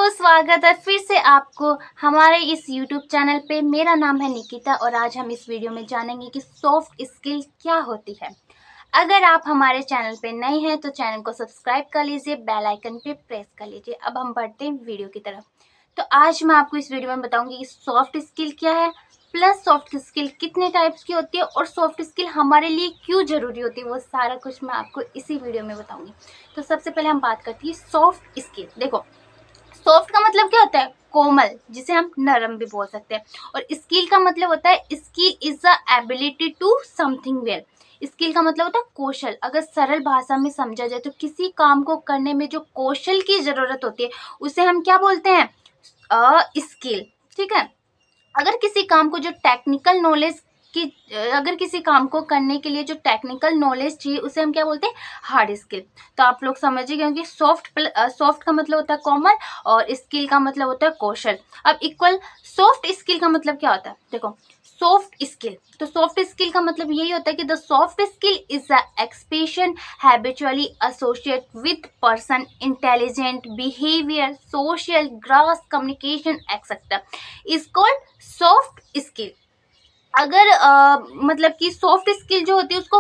स्वागत है फिर से आपको हमारे इस YouTube चैनल पे। मेरा नाम है निकिता और आज हम इस वीडियो में जानेंगे कि सॉफ्ट स्किल क्या होती है। अगर आप हमारे चैनल पे नए हैं तो चैनल को सब्सक्राइब कर लीजिए, बेल आइकन पे प्रेस कर लीजिए। अब हम बढ़ते हैं वीडियो की तरफ। तो आज मैं आपको इस वीडियो में बताऊंगी कि सॉफ्ट स्किल क्या है, प्लस सॉफ्ट स्किल कितने टाइप्स की होती है और सॉफ्ट स्किल हमारे लिए क्यों ज़रूरी होती है। वो सारा कुछ मैं आपको इसी वीडियो में बताऊंगी। तो सबसे पहले हम बात करते हैं सॉफ्ट स्किल। देखो, सॉफ्ट का मतलब क्या होता है? कोमल, जिसे हम नरम भी बोल सकते हैं। और स्किल का मतलब होता है skill is the ability to something well. Skill का मतलब होता है कौशल। अगर सरल भाषा में समझा जाए तो किसी काम को करने में जो कौशल की जरूरत होती है उसे हम क्या बोलते हैं? स्किल। ठीक है। अगर किसी काम को जो टेक्निकल नॉलेज की अगर किसी काम को करने के लिए जो टेक्निकल नॉलेज चाहिए उसे हम क्या बोलते हैं? Hard skill. तो आप लोग समझिए, क्योंकि सॉफ्ट का मतलब होता है कोमल और स्किल का मतलब होता है कौशल। अब इक्वल सॉफ्ट स्किल का मतलब क्या होता है? देखो, सॉफ्ट स्किल, तो सॉफ्ट स्किल का मतलब यही होता है कि the soft skill is the expression habitually associate with person intelligent behaviour social grass communication etcetera is called soft skill. अगर मतलब कि सॉफ्ट स्किल जो होती है उसको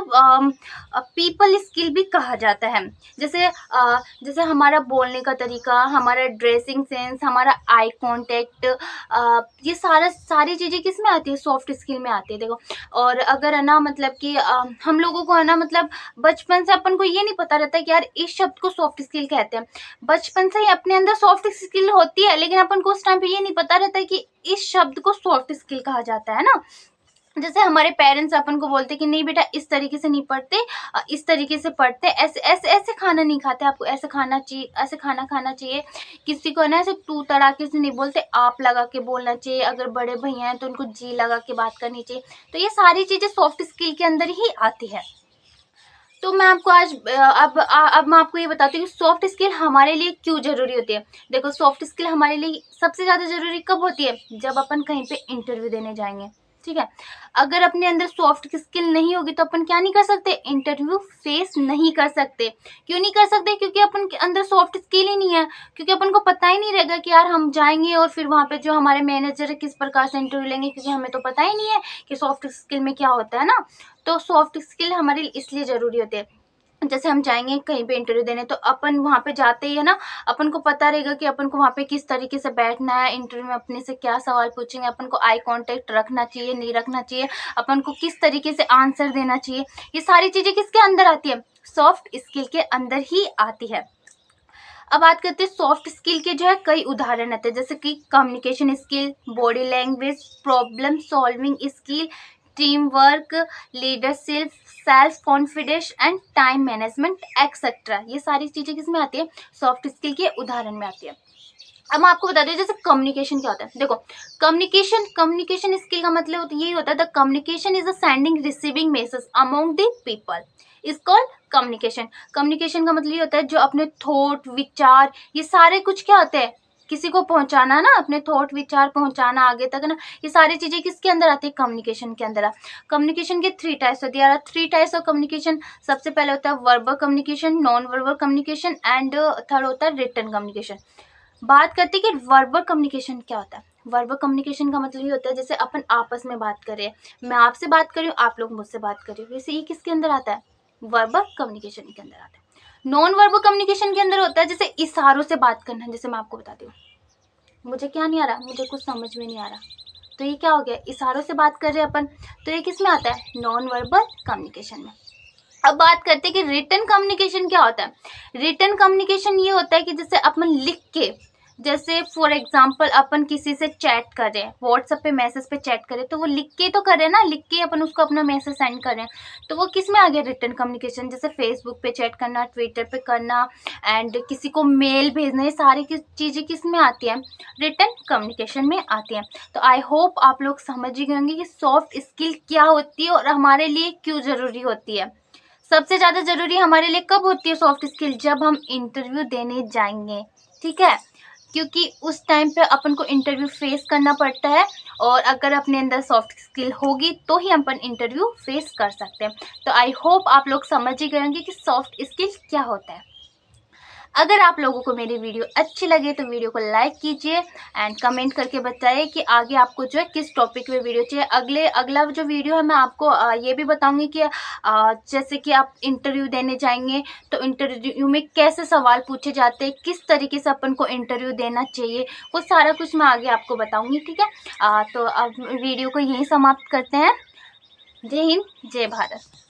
पीपल स्किल भी कहा जाता है। जैसे हमारा बोलने का तरीका, हमारा ड्रेसिंग सेंस, हमारा आई कांटेक्ट, ये सारी चीज़ें किस में आती है? सॉफ्ट स्किल में आती है। देखो, और अगर है ना मतलब कि हम लोगों को है ना मतलब बचपन से अपन को ये नहीं पता रहता कि यार इस शब्द को सॉफ्ट स्किल कहते हैं। बचपन से ही अपने अंदर सॉफ्ट स्किल होती है, लेकिन अपन को उस टाइम पे ये नहीं पता रहता कि इस शब्द को सॉफ्ट स्किल कहा जाता है ना। जैसे हमारे पेरेंट्स अपन को बोलते कि नहीं बेटा इस तरीके से नहीं पढ़ते, इस तरीके से पढ़ते, ऐसे ऐसे ऐसे खाना नहीं खाते, आपको ऐसे खाना चाहिए, ऐसे खाना खाना चाहिए। किसी को ना ऐसे तू तड़ाके से नहीं बोलते, आप लगा के बोलना चाहिए। अगर बड़े भैया हैं तो उनको जी लगा के बात करनी चाहिए। तो ये सारी चीज़ें सॉफ्ट स्किल के अंदर ही आती है। तो मैं आपको आज अब मैं आपको ये बताती हूँ सॉफ्ट स्किल हमारे लिए क्यों जरूरी होती है। देखो, सॉफ्ट स्किल हमारे लिए सबसे ज़्यादा जरूरी कब होती है? जब अपन कहीं पे इंटरव्यू देने जाएंगे। ठीक है। अगर अपने अंदर सॉफ्ट स्किल नहीं होगी तो अपन क्या नहीं कर सकते? इंटरव्यू फेस नहीं कर सकते। क्यों नहीं कर सकते? क्योंकि अपन के अंदर सॉफ्ट स्किल ही नहीं है। क्योंकि अपन को पता ही नहीं रहेगा कि यार हम जाएंगे और फिर वहाँ पे जो हमारे मैनेजर है किस प्रकार से इंटरव्यू लेंगे, क्योंकि हमें तो पता ही नहीं है कि सॉफ्ट स्किल में क्या होता है ना। तो सॉफ्ट स्किल हमारे लिए इसलिए ज़रूरी होते हैं। जैसे हम जाएंगे कहीं पे इंटरव्यू देने तो अपन वहाँ पे जाते ही है ना, अपन को पता रहेगा कि अपन को वहाँ पे किस तरीके से बैठना है, इंटरव्यू में अपने से क्या सवाल पूछेंगे, अपन को आई कांटेक्ट रखना चाहिए नहीं रखना चाहिए, अपन को किस तरीके से आंसर देना चाहिए। ये सारी चीज़ें किसके अंदर आती है? सॉफ्ट स्किल के अंदर ही आती है। अब बात करते हैं सॉफ्ट स्किल के जो है कई उदाहरण आते हैं, जैसे कि communication skill, body language, problem solving skill, team work, leadership, self confidence and time management etcetera. ये सारी चीज़ें किस में आती है? सॉफ्ट स्किल के उदाहरण में आती है। अब मैं आपको बता दूं जैसे कम्युनिकेशन क्या होता है। देखो, कम्युनिकेशन स्किल का मतलब यही होता है the communication is a sending receiving message among the people is called communication. Communication का मतलब ये होता है जो अपने थॉट विचार ये सारे कुछ क्या होते हैं? किसी को पहुंचाना ना, अपने थॉट विचार पहुंचाना आगे तक ना, ये सारी चीजें किसके अंदर आती है? कम्युनिकेशन के अंदर। कम्युनिकेशन के 3 टाइप्स होती है। 3 टाइप्स ऑफ कम्युनिकेशन। सबसे पहले होता है verbal communication, non verbal communication and third होता है रिटन कम्युनिकेशन। बात करते हैं कि वर्बल कम्युनिकेशन क्या होता है। वर्बल कम्युनिकेशन का मतलब ये होता है जैसे अपन आपस में बात कर रहे हैं, मैं आपसे बात कर रही हूँ, आप लोग मुझसे बात कर रहे हो, वैसे ये किसके अंदर आता है? वर्बल कम्युनिकेशन के अंदर आता है। नॉन वर्बल कम्युनिकेशन के अंदर होता है जैसे इशारों से बात करना। जैसे मैं आपको बताती हूँ, मुझे क्या नहीं आ रहा, मुझे कुछ समझ में नहीं आ रहा, तो ये क्या हो गया? इशारों से बात कर रहे हैं अपन, तो ये किस में आता है? नॉन वर्बल कम्युनिकेशन में। अब बात करते हैं कि रिटन कम्युनिकेशन क्या होता है। रिटन कम्युनिकेशन ये होता है कि जैसे अपन लिख के, जैसे फॉर एग्जांपल अपन किसी से चैट कर रहे हैं, व्हाट्सएप पे मैसेज पे चैट करें, तो वो लिख के तो कर रहे हैं ना, लिख के अपन उसको अपना मैसेज सेंड कर रहे हैं, तो वो किस में आ गया? Written communication. जैसे फेसबुक पे चैट करना, ट्विटर पे करना एंड किसी को मेल भेजना, ये सारी चीज़ें किस में आती हैं? रिटन कम्युनिकेशन में आती हैं। तो आई होप आप लोग समझ ही गए होंगे कि सॉफ्ट स्किल क्या होती है और हमारे लिए क्यों ज़रूरी होती है। सबसे ज़्यादा ज़रूरी हमारे लिए कब होती है सॉफ्ट स्किल? जब हम इंटरव्यू देने जाएंगे। ठीक है, क्योंकि उस टाइम पे अपन को इंटरव्यू फेस करना पड़ता है और अगर अपने अंदर सॉफ्ट स्किल होगी तो ही अपन इंटरव्यू फेस कर सकते हैं। तो आई होप आप लोग समझ ही गए होंगे कि सॉफ्ट स्किल क्या होता है। अगर आप लोगों को मेरी वीडियो अच्छी लगे तो वीडियो को लाइक कीजिए एंड कमेंट करके बताइए कि आगे आपको जो है किस टॉपिक पे वीडियो चाहिए। अगला जो वीडियो है मैं आपको ये भी बताऊंगी कि जैसे कि आप इंटरव्यू देने जाएंगे तो इंटरव्यू में कैसे सवाल पूछे जाते हैं, किस तरीके से अपन को इंटरव्यू देना चाहिए, वो सारा कुछ मैं आगे आपको बताऊंगी। ठीक है, तो अब वीडियो को यहीं समाप्त करते हैं। जय हिंद, जय भारत।